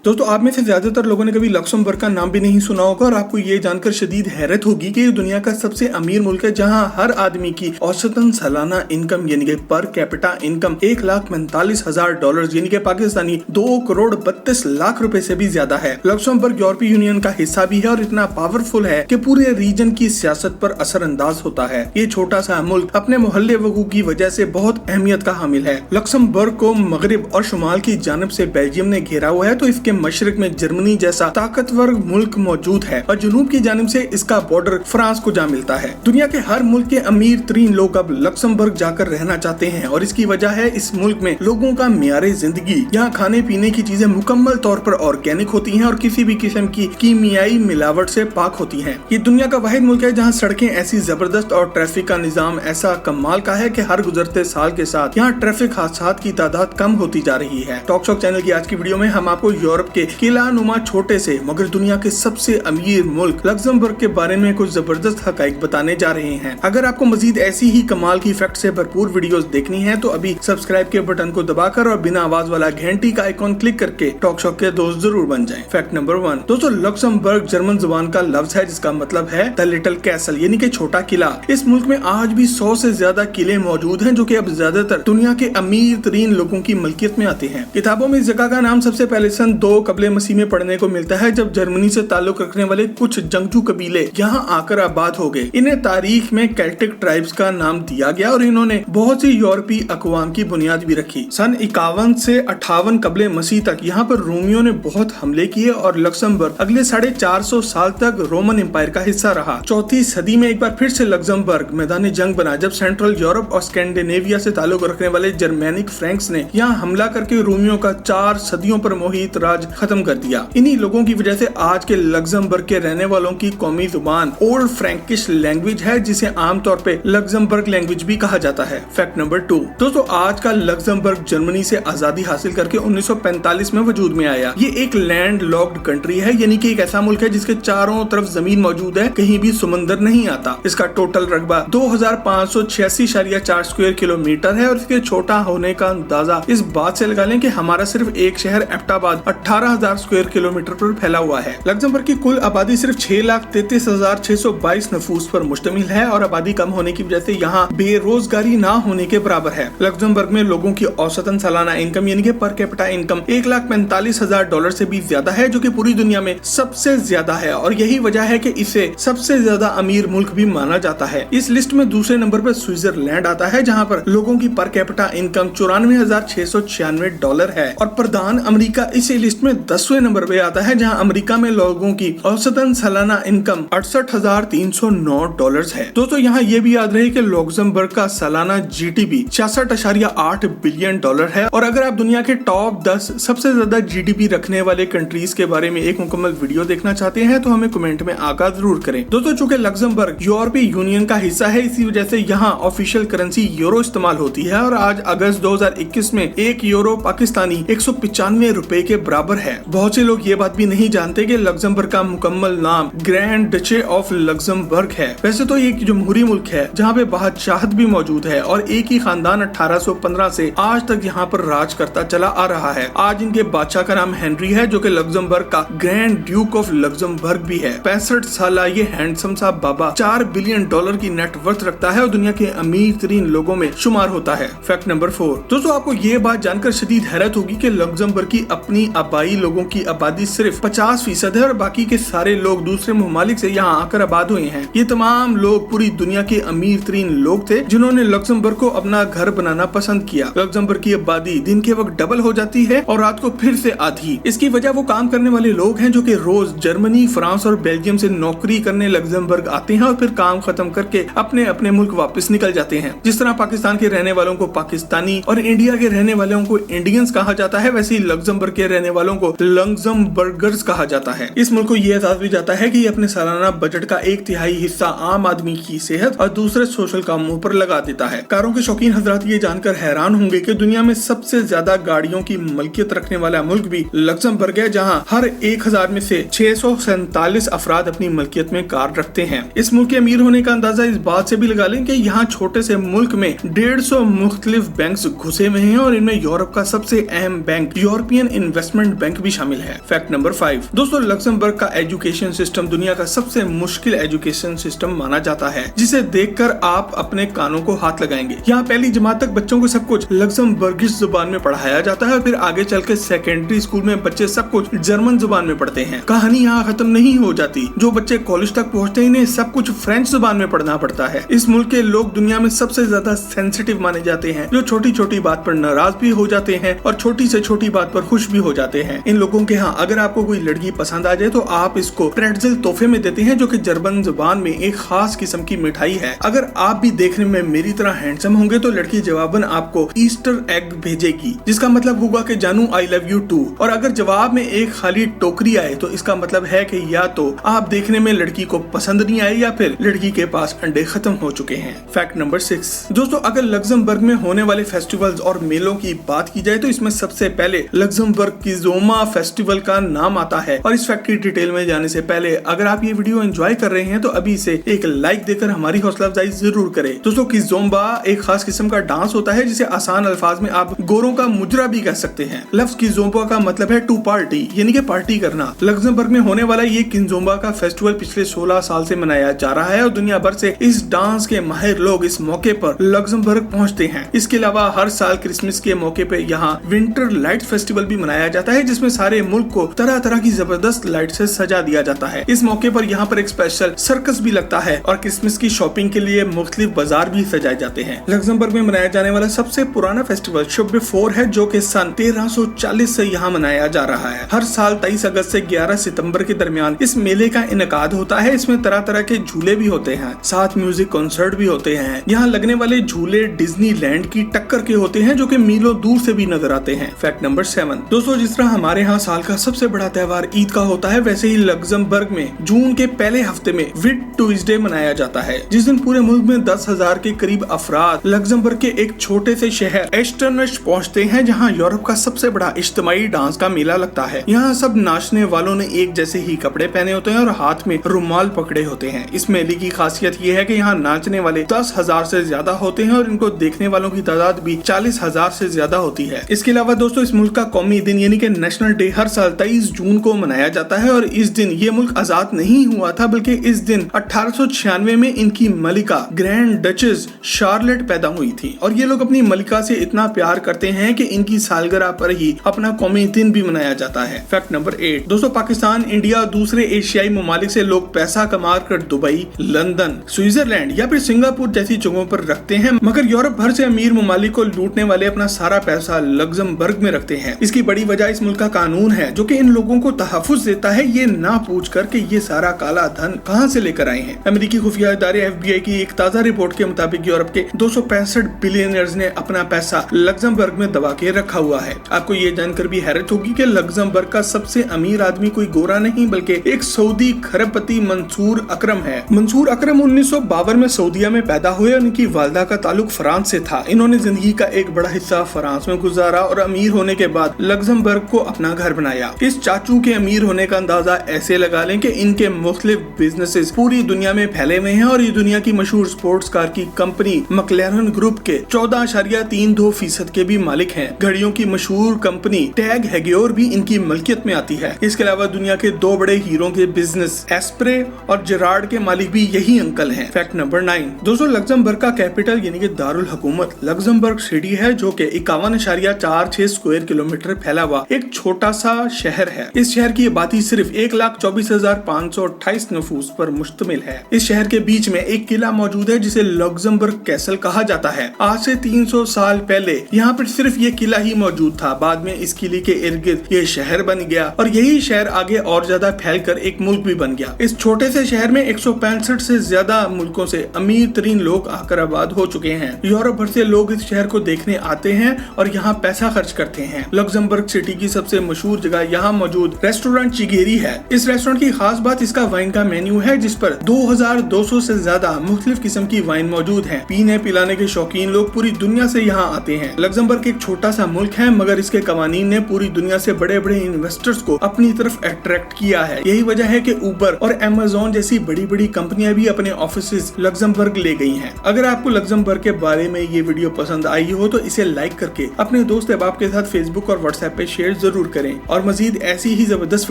दोस्तों आप में से ज्यादातर लोगों ने कभी लक्समबर्ग का नाम भी नहीं सुना होगा और आपको ये जानकर शदीद हैरत होगी कि ये दुनिया का सबसे अमीर मुल्क है जहां हर आदमी की औसतन सालाना इनकम यानी कि पर कैपिटा इनकम $1,45,000 यानी कि पाकिस्तानी 2,32,00,000 रुपए से भी ज्यादा है। लक्समबर्ग यूरोपीय यूनियन का हिस्सा भी है और इतना पावरफुल है कि पूरे रीजन की सियासत पर असरअंदाज होता है। ये छोटा सा मुल्क अपने मोहल्ले वगू की वजह से बहुत अहमियत का हामिल है। लक्समबर्ग को मगरिब और शुमाल की जानब से बेल्जियम ने घेरा हुआ है तो इसके मशरक में जर्मनी जैसा ताकतवर मुल्क मौजूद है और जनूब की जानिब से इसका बॉर्डर फ्रांस को जा मिलता है। दुनिया के हर मुल्क के अमीर तरीन लोग अब लक्समबर्ग जाकर रहना चाहते हैं और इसकी वजह है इस मुल्क में लोगों का मियारे जिंदगी। यहाँ खाने पीने की चीजें मुकम्मल तौर पर ऑर्गेनिक होती हैं और किसी भी किस्म की कीमियाई मिलावट से पाक होती हैं। ये दुनिया का वाहिद मुल्क है जहाँ सड़कें ऐसी जबरदस्त और ट्रैफिक का निजाम ऐसा कमाल का है कि हर गुजरते साल के साथ यहाँ ट्रैफिक हादसात की तादाद कम होती जा रही है। टॉकशॉक चैनल की आज की वीडियो में हम आपको यूरोप के किला नुमा छोटे से मगर दुनिया के सबसे अमीर मुल्क लक्समबर्ग के बारे में कुछ जबरदस्त हकाइक बताने जा रहे हैं। अगर आपको मजीद ऐसी ही कमाल की फैक्ट से भरपूर वीडियोस देखनी है तो अभी सब्सक्राइब के बटन को दबाकर और बिना आवाज वाला घंटी का आइकॉन क्लिक करके टॉकशॉक के दोस्त जरूर बन जाएं। फैक्ट नंबर 1 दोस्तों, लक्समबर्ग जर्मन जुबान का लफ्ज है जिसका मतलब है द लिटिल कैसल यानी कि छोटा किला। इस मुल्क में आज भी 100 से ज्यादा किले मौजूद हैं जो कि अब ज्यादातर दुनिया के अमीर तरीन लोगों की मलकियत में आते हैं। किताबों में इस जगह का नाम सबसे पहले सन 2 कबले मसीह में पढ़ने को मिलता है जब जर्मनी से ताल्लुक रखने वाले कुछ जंगजू कबीले यहाँ आकर आबाद हो गए। इन्हें तारीख में केल्टिक ट्राइब्स का नाम दिया गया और इन्होंने बहुत सी यूरोपीय अकवाम की बुनियाद भी रखी। सन 51 से 58 कबले मसीह तक यहाँ पर रोमियों ने बहुत हमले किए और लक्समबर्ग अगले 450 साल तक रोमन एम्पायर का हिस्सा रहा। 4वीं सदी में एक बार फिर से लक्समबर्ग मैदान जंग बना जब सेंट्रल यूरोप और स्कैंडिनेविया से ताल्लुक रखने वाले जर्मैनिक फ्रैंक्स ने यहाँ हमला करके रोमियों का 4 सदियों पर मोहित राज खत्म कर दिया। इन्हीं लोगों की वजह से आज के लक्समबर्ग के रहने वालों की कौमी जुबान ओल्ड फ्रैंकिश लैंग्वेज है जिसे आमतौर पे लक्समबर्ग लैंग्वेज भी कहा जाता है। फैक्ट नंबर 2 दोस्तों, आज का लक्समबर्ग जर्मनी से आजादी हासिल करके 1945 में वजूद में आया। ये एक लैंड लॉक्ड कंट्री है यानी कि एक ऐसा मुल्क है जिसके चारों तरफ जमीन मौजूद है, कहीं भी समंदर नहीं आता। इसका टोटल रकबा 2586.4 स्क्वायर किलोमीटर है और इसके छोटा होने का अंदाजा इस बात से लगा लें कि हमारा सिर्फ एक शहर एबटाबाद 18,000 स्क्वायर किलोमीटर पर फैला हुआ है। लक्समबर्ग की कुल आबादी सिर्फ 6,33,622 नफूस पर मुश्तमिल है और आबादी कम होने की वजह से यहाँ बेरोजगारी ना होने के बराबर है। लक्समबर्ग में लोगों की औसतन सालाना इनकम यानी कि पर कैपिटा इनकम $1,45,000 से भी ज्यादा है जो कि पूरी दुनिया में सबसे ज्यादा है और यही वजह है कि इसे सबसे ज्यादा अमीर मुल्क भी माना जाता है। इस लिस्ट में दूसरे नंबर पर स्विट्जरलैंड आता है जहाँ पर लोगों की पर कैपिटा इनकम $94,696 है और प्रधान अमेरिका इसी लिस्ट में 10वें नंबर पे आता है जहां अमेरिका में लोगों की औसतन सालाना इनकम $68,309 है। दोस्तों यहाँ ये भी याद रहे कि लक्समबर्ग का सालाना जीडीपी $66.8 बिलियन है और अगर आप दुनिया के टॉप 10 सबसे ज्यादा जीडीपी रखने वाले कंट्रीज के बारे में एक मुकम्मल वीडियो देखना चाहते हैं तो हमें कमेंट में आगाह जरूर करें। दोस्तों चूंकि लक्समबर्ग यूरोपीय यूनियन का हिस्सा है इसी वजह से यहाँ ऑफिशियल करेंसी यूरो इस्तेमाल होती है और आज अगस्त 2021 में 1 यूरो पाकिस्तानी 195 रुपए के बराबर है। बहुत से लोग ये बात भी नहीं जानते कि लक्समबर्ग का मुकम्मल नाम ग्रैंड डचे ऑफ लक्समबर्ग है। वैसे तो ये एक जमहूरी मुल्क है जहाँ पे बादशाहत भी मौजूद है और एक ही खानदान 1815 से आज तक यहाँ पर राज करता चला आ रहा है। आज इनके बादशाह का नाम हेनरी है जो कि लक्समबर्ग का ग्रैंड ड्यूक ऑफ लक्समबर्ग भी है। 65 साल ये हैंडसम सा बाबा $4 बिलियन की नेटवर्थ रखता है और दुनिया के अमीर तरीन लोगों में शुमार होता है। फैक्ट नंबर 4 दोस्तों, आपको ये बात जानकर शदीद हैरत होगी कि लक्समबर्ग की अपनी आबाई लोगों की आबादी सिर्फ 50% है और बाकी के सारे लोग दूसरे ममालिक से यहाँ आकर आबाद हुए हैं। ये तमाम लोग पूरी दुनिया के अमीर तरीन लोग थे जिन्होंने लक्समबर्ग को अपना घर बनाना पसंद किया। लक्समबर्ग की आबादी दिन के वक्त डबल हो जाती है और रात को फिर से आधी। इसकी वजह वो काम करने वाले लोग हैं जो कि रोज जर्मनी, फ्रांस और बेल्जियम से नौकरी करने लक्समबर्ग आते हैं और फिर काम खत्म करके अपने अपने मुल्क वापस निकल जाते हैं। जिस तरह पाकिस्तान के रहने वालों को पाकिस्तानी और इंडिया के रहने वालों को इंडियंस कहा जाता है वैसे ही लक्समबर्ग के रहने वालों को लक्समबर्गर्स कहा जाता है। इस मुल्क को यह एहसास भी जाता है कि ये अपने सालाना बजट का 1/3 हिस्सा आम आदमी की सेहत और दूसरे सोशल कामों पर लगा देता है। कारों के शौकीन हजरात ये जानकर हैरान होंगे कि दुनिया में सबसे ज्यादा गाड़ियों की मलकियत रखने वाला मुल्क भी लक्समबर्ग है जहां हर 1000 में से 647 अफराद अपनी मलकियत में कार रखते हैं। इस मुल्क के अमीर होने का अंदाजा इस बात से भी लगा लें कि यहाँ छोटे से मुल्क में 150 मुख्तलिफ बैंक घुसे हुए हैं और इनमें यूरोप का सबसे अहम bank European investment development bank भी शामिल है। फैक्ट नंबर 5 दोस्तों, लक्समबर्ग का एजुकेशन सिस्टम दुनिया का सबसे मुश्किल एजुकेशन सिस्टम माना जाता है, जिसे देखकर आप अपने कानों को हाथ लगाएंगे। यहाँ पहली जमात तक बच्चों को सब कुछ लक्समबर्गिश जुबान में पढ़ाया जाता है और फिर आगे चल के सेकेंडरी स्कूल में बच्चे सब कुछ जर्मन जुबान में पढ़ते हैं। कहानी यहाँ खत्म नहीं हो जाती, जो बच्चे कॉलेज तक पहुँचते हैं इन्हें सब कुछ फ्रेंच जुबान में पढ़ना पड़ता है। इस मुल्क के लोग दुनिया में सबसे ज्यादा सेंसिटिव माने जाते हैं, जो छोटी छोटी बात पर नाराज भी हो जाते हैं और छोटी से छोटी बात पर खुश भी हो जाते हैं। इन लोगों के यहाँ अगर आपको कोई लड़की पसंद आ जाए तो आप इसको प्रेट्ज़ेल तोहफे में देते हैं, जो कि जर्मन जुबान में एक खास किस्म की मिठाई है। अगर आप भी देखने में मेरी तरह हैंडसम होंगे तो लड़की जवाबन आपको ईस्टर एग भेजेगी, जिसका मतलब होगा कि जानू आई लव यू टू। और अगर जवाब में एक खाली टोकरी आए तो इसका मतलब है कि या तो आप देखने में लड़की को पसंद नहीं आए या फिर लड़की के पास अंडे खत्म हो चुके हैं। फैक्ट नंबर 6 दोस्तों, अगर लक्समबर्ग में होने वाले फेस्टिवल्स और मेलों की बात की जाए तो इसमें सबसे पहले लक्समबर्ग की जोमा फेस्टिवल का नाम आता है। और इस फैक्ट की डिटेल में जाने से पहले अगर आप ये वीडियो एंजॉय कर रहे हैं तो अभी से एक लाइक देकर हमारी हौसला अफजाई जरूर करें। दोस्तों, किज़ोम्बा एक खास किस्म का डांस होता है जिसे आसान अल्फाज में आप गोरों का मुजरा भी कह सकते हैं। लफ्ज किज़ोम्बा का मतलब है टू पार्टी, यानी कि पार्टी करना। लक्समबर्ग में होने वाला ये किज़ोम्बा का फेस्टिवल पिछले 16 साल से मनाया जा रहा है और दुनिया भर से इस डांस के माहिर लोग इस मौके पर लक्समबर्ग पहुंचते हैं। इसके अलावा हर साल क्रिसमस के मौके पे यहाँ विंटर लाइट फेस्टिवल भी मनाया जाता है, जिसमें सारे मुल्क को तरह तरह की जबरदस्त लाइट से सजा दिया जाता है। इस मौके पर यहाँ पर एक स्पेशल सर्कस भी लगता है और क्रिसमस की शॉपिंग के लिए मुख्तलिफ बाजार भी सजाए जाते हैं। लक्समबर्ग में मनाया जाने वाला सबसे पुराना फेस्टिवल शुभ 4 है, जो कि सन 1340 से यहाँ मनाया जा रहा है। हर साल 23 अगस्त से 11 सितंबर के दरमियान इस मेले का इनकाद होता है। इसमें तरह तरह के झूले भी होते हैं, साथ म्यूजिक कॉन्सर्ट भी होते हैं। यहाँ लगने वाले झूले डिज्नीलैंड की टक्कर के होते हैं, जो कि मीलों दूर से भी नजर आते हैं। फैक्ट नंबर 7 दोस्तों, जिस तरह हमारे यहाँ साल का सबसे बड़ा त्योहार ईद का होता है, वैसे ही लक्समबर्ग में जून के पहले हफ्ते में विट ट्यूसडे मनाया जाता है, जिस दिन पूरे मुल्क में 10,000 के करीब अफराद लक्समबर्ग के एक छोटे से शहर एस्टर्नश पहुँचते हैं, जहाँ यूरोप का सबसे बड़ा इज्तिमाई डांस का मेला लगता है। यहाँ सब नाचने वालों ने एक जैसे ही कपड़े पहने होते हैं और हाथ में रुमाल पकड़े होते हैं। इस मेले की खासियत ये है कि यहाँ नाचने वाले 10,000 से ज्यादा होते हैं और इनको देखने वालों की तादाद भी 40,000 से ज्यादा होती है। इसके अलावा दोस्तों, इस मुल्क का कौमी दिन यानी कि नेशनल डे हर साल 23 जून को मनाया जाता है और इस दिन ये मुल्क आजाद नहीं हुआ था, बल्कि इस दिन 1896 में इनकी मलिका ग्रैंड डचेस शार्लेट पैदा हुई थी। और ये लोग अपनी मलिका से इतना प्यार करते हैं कि इनकी सालगिरह पर ही अपना कौमी दिन भी मनाया जाता है। फैक्ट नंबर 8 दोस्तों, पाकिस्तान, इंडिया, दूसरे एशियाई ममालिक से लोग पैसा कमा कर दुबई, लंदन, स्विट्जरलैंड या फिर सिंगापुर जैसी जगहों पर रखते हैं, मगर यूरोप भर से अमीर ममालिक को लूटने वाले अपना सारा पैसा लक्समबर्ग में रखते हैं। इसकी बड़ी वजह इस मुल्क का कानून है, जो कि इन लोगों को तहफ्फुज़ देता है ये ना पूछ कर कि ये सारा काला धन कहां से लेकर आए हैं। अमेरिकी खुफिया इदारे FBI की एक ताजा रिपोर्ट के मुताबिक यूरोप के 265 बिलियनर्स ने अपना पैसा लक्समबर्ग में दबा के रखा हुआ है। आपको ये जानकर भी हैरत होगी कि लक्समबर्ग का सबसे अमीर आदमी कोई गोरा नहीं बल्कि एक सऊदी खरबपति मंसूर अकरम है। मंसूर अकरम 1952 में सऊदीया में पैदा हुए। उनकी वालदा का ताल्लुक फ्रांस से था। इन्होंने जिंदगी का एक बड़ा हिस्सा फ्रांस में गुजारा और अमीर होने के बाद लक्समबर्ग को अपना घर बनाया। इस चाचू के अमीर होने का अंदाजा ऐसे लगा लें कि इनके मुख्तलिफ बिजनेसेस पूरी दुनिया में फैले हुए हैं और ये दुनिया की मशहूर स्पोर्ट्स कार की कंपनी मैक्लेरन ग्रुप के 14.32% के भी मालिक हैं। घड़ियों की मशहूर कंपनी टैग हेगियोर भी इनकी मलकियत में आती है। इसके अलावा दुनिया के 2 बड़े हीरो के बिजनेस एस्प्रे और जेरार्ड के मालिक भी यही अंकल हैं। फैक्ट नंबर 9 दोस्तों, लक्समबर्ग का कैपिटल यानी कि दारुल हुकूमत लक्समबर्ग सिटी है, जो कि 51.46 स्क्वायर किलोमीटर फैला हुआ एक छोटा सा शहर है। इस शहर की आबादी सिर्फ 1,24,528 नफूस पर मुश्तमिल है। इस शहर के बीच में एक किला मौजूद है जिसे लक्समबर्ग कैसल कहा जाता है। आज से 300 साल पहले यहाँ पर सिर्फ ये किला ही मौजूद था। बाद में इस किले के इर्द गिर्द ये शहर बन गया और यही शहर आगे और ज्यादा फैलकर एक मुल्क भी बन गया। इस छोटे से शहर में 165 से ज्यादा मुल्कों से अमीर तरीन लोग आकर आबाद हो चुके हैं। यूरोप भर से लोग इस शहर को देखने आते हैं और यहाँ पैसा खर्च करते हैं। लक्समबर्ग सिटी की सबसे मशहूर जगह यहाँ मौजूद रेस्टोरेंट चिगेरी है। इस रेस्टोरेंट की खास बात इसका वाइन का मेन्यू है, जिस पर 2200 से ज्यादा मुख्तलिफ किस्म की वाइन मौजूद है। पीने पिलाने के शौकीन लोग पूरी दुनिया से यहाँ आते हैं। लक्समबर्ग एक छोटा सा मुल्क है, मगर इसके कवानीन ने पूरी दुनिया से बड़े बड़े इन्वेस्टर्स को अपनी तरफ अट्रैक्ट किया है। यही वजह है कि उबर और अमेज़न जैसी बड़ी बड़ी कंपनियां भी अपने ऑफिस लक्समबर्ग ले गई हैं। अगर आपको लक्समबर्ग के बारे में ये वीडियो पसंद आई हो तो इसे लाइक करके अपने दोस्त अहबाब के साथ फेसबुक और व्हाट्सएप पे शेयर जरूर करें और मजीद ऐसी ही जबरदस्त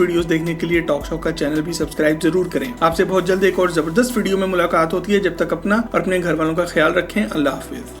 वीडियोस देखने के लिए टॉक शॉक का चैनल भी सब्सक्राइब जरूर करें। आपसे बहुत जल्द एक और जबरदस्त वीडियो में मुलाकात होती है। जब तक अपना और अपने घर वालों का ख्याल रखें। अल्लाह हाफिज।